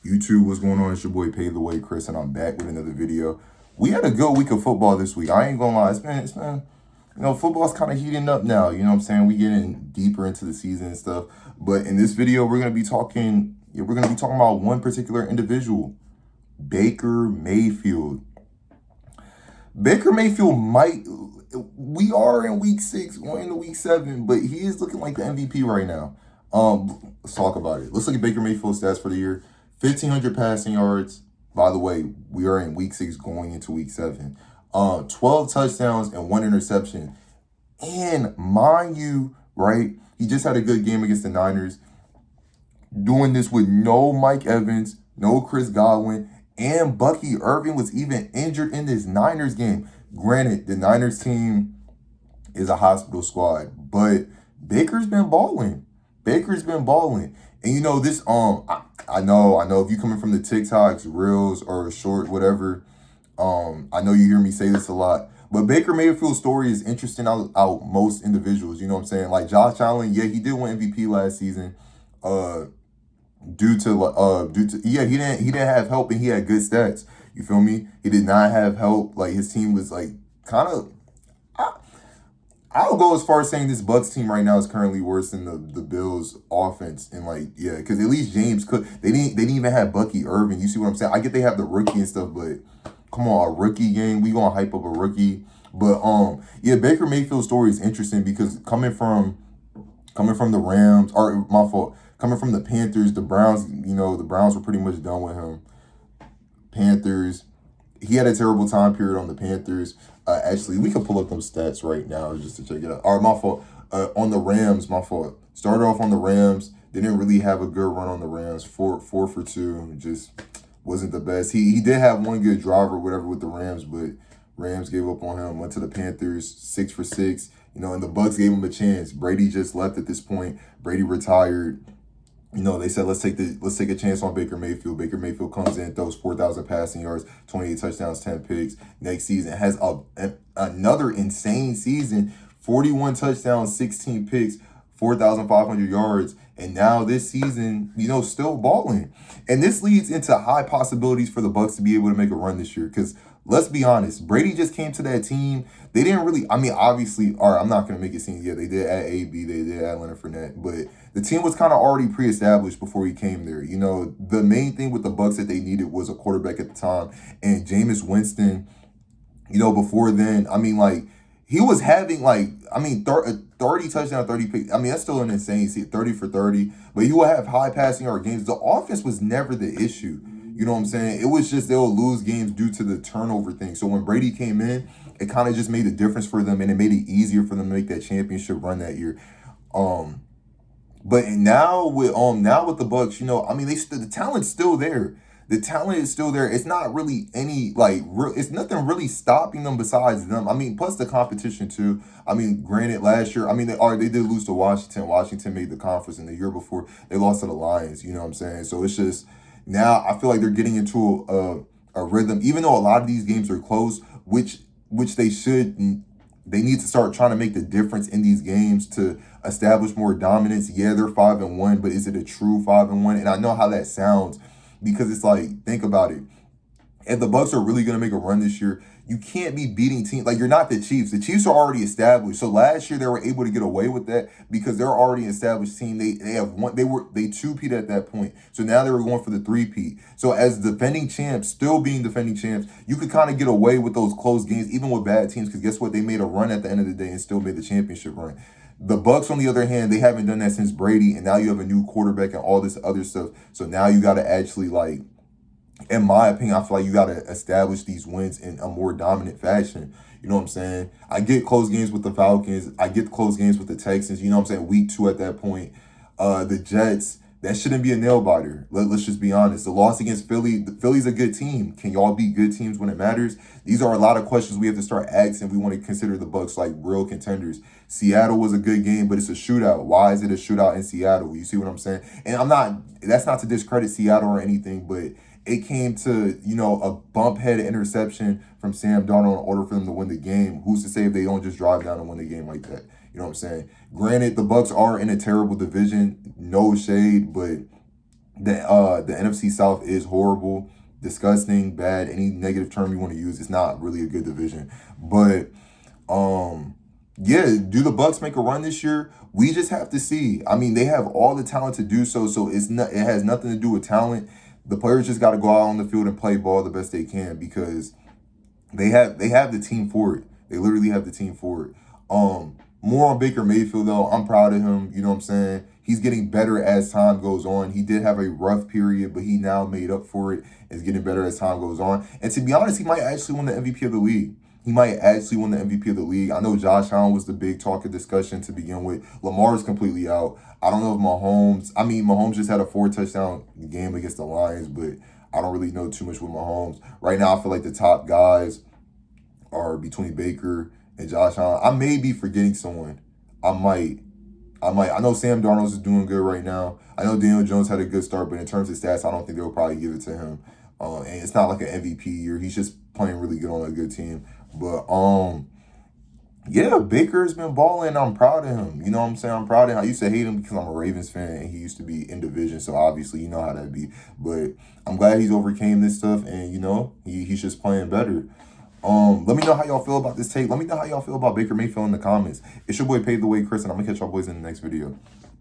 YouTube, what's going on? It's your boy Pave the Way, Chris, and I'm back with another video. We had a good week of football this week. I ain't gonna lie, it's been, football's kind of heating up now. You know what I'm saying? We getting deeper into the season and stuff. But in this video, we're gonna be talking about one particular individual, Baker Mayfield. Baker Mayfield we are in week 6, going into week 7, but he is looking like the MVP right now. Let's talk about it. Let's look at Baker Mayfield's stats for the year. 1,500 passing yards. By the way, we are in week 6 going into week 7. 12 touchdowns and 1 interception. And mind you, right, he just had a good game against the Niners. Doing this with no Mike Evans, no Chris Godwin, and Bucky Irving was even injured in this Niners game. Granted, the Niners team is a hospital squad, but Baker's been balling. And you know this, I know if you're coming from the TikToks, Reels, or short, whatever, I know you hear me say this a lot. But Baker Mayfield's story is interesting out most individuals, you know what I'm saying? Like Josh Allen, yeah, he did win MVP last season. Due to he didn't have help and he had good stats. You feel me? He did not have help. Like his team was like kind of. I'll go as far as saying this Bucs team right now is currently worse than the Bills offense, and like because at least James Cook, they didn't even have Bucky Irving. You see what I'm saying? I get they have the rookie and stuff, but come on, a rookie game, we gonna hype up a rookie. But Baker Mayfield's story is interesting because coming from the Rams, or my fault, coming from the Panthers, the Browns, the Browns were pretty much done with him. Panthers, he had a terrible time period on the Panthers. Actually, we could pull up those stats right now just to check it out. Or my fault. On the Rams, my fault. Started off on the Rams. Didn't really have a good run on the Rams. Four for 2. Just wasn't the best. He did have one good drive or whatever with the Rams, but Rams gave up on him. Went to the Panthers, 6 for 6. And the Bucs gave him a chance. Brady just left at this point. Brady retired. They said, let's take a chance on Baker Mayfield. Baker Mayfield comes in, throws 4,000 passing yards, 28 touchdowns, 10 picks. Next season has another insane season, 41 touchdowns, 16 picks, 4,500 yards. And now this season, still balling. And this leads into high possibilities for the Bucs to be able to make a run this year. Because let's be honest, Brady just came to that team. They didn't really, obviously, all right, I'm not going to make it seem, they did add AB, they did add Leonard Fournette, but the team was kind of already pre-established before he came there. The main thing with the Bucs that they needed was a quarterback at the time. And Jameis Winston, before then, he was having 30 touchdowns, 30 picks. That's still an insane 30 for 30. But he will have high passing yard games. The offense was never the issue. You know what I'm saying? It was just they'll lose games due to the turnover thing. So when Brady came in, it kind of just made a difference for them, and it made it easier for them to make that championship run that year. But now with the Bucs, the talent's still there. The talent is still there. It's not really any it's nothing really stopping them besides them. Plus the competition too. Granted, last year, they did lose to Washington. Washington made the conference, and the year before they lost to the Lions. You know what I'm saying? So it's just now I feel like they're getting into a rhythm. Even though a lot of these games are close, which they should. They need to start trying to make the difference in these games to establish more dominance. Yeah, they're 5-1, but is it a true 5-1? And I know how that sounds because it's like, think about it. If the Bucs are really going to make a run this year, you can't be beating teams. Like, you're not the Chiefs. The Chiefs are already established. So last year they were able to get away with that because they're already an established team. They two-peat at that point. So now they were going for the 3-peat. So as defending champs, still being defending champs, you could kind of get away with those close games, even with bad teams, because guess what? They made a run at the end of the day and still made the championship run. The Bucs, on the other hand, they haven't done that since Brady, and now you have a new quarterback and all this other stuff. So now you got to actually, in my opinion, I feel like you got to establish these wins in a more dominant fashion. You know what I'm saying? I get close games with the Falcons. I get close games with the Texans. You know what I'm saying? Week 2 at that point. The Jets, that shouldn't be a nail-biter. Let's just be honest. The loss against Philly, Philly's a good team. Can y'all beat good teams when it matters? These are a lot of questions we have to start asking if we want to consider the Bucs like real contenders. Seattle was a good game, but it's a shootout. Why is it a shootout in Seattle? You see what I'm saying? And that's not to discredit Seattle or anything, but it came to, a bump head interception from Sam Darnold in order for them to win the game. Who's to say if they don't just drive down and win the game like that? You know what I'm saying? Granted, the Bucs are in a terrible division, no shade, but the NFC South is horrible, disgusting, bad. Any negative term you want to use, it's not really a good division. But yeah, do the Bucks make a run this year? We just have to see. I mean, they have all the talent to do so. So it's not. It has nothing to do with talent. The players just got to go out on the field and play ball the best they can because they have the team for it. They literally have the team for it. More on Baker Mayfield though. I'm proud of him. You know what I'm saying? He's getting better as time goes on. He did have a rough period, but he now made up for it. Is getting better as time goes on. And to be honest, he might actually win the MVP of the league. He might actually win the MVP of the league. I know Josh Allen was the big talk of discussion to begin with. Lamar's completely out. I don't know if Mahomes. I mean, Mahomes just had a 4-touchdown game against the Lions, but I don't really know too much with Mahomes. Right now, I feel like the top guys are between Baker and Josh Allen. I may be forgetting someone. I might. I know Sam Darnold is doing good right now. I know Daniel Jones had a good start, but in terms of stats, I don't think they'll probably give it to him. And it's not like an MVP year. He's just playing really good on a good team. But yeah, Baker's been balling. I'm proud of him. You know what I'm saying? I'm proud of him. I used to hate him because I'm a Ravens fan and he used to be in division. So obviously, you know how that be. But I'm glad he's overcame this stuff and, you know, he's just playing better. Let me know how y'all feel about this take. Let me know how y'all feel about Baker Mayfield in the comments. It's your boy Pave the Way, Chris, and I'm going to catch y'all boys in the next video.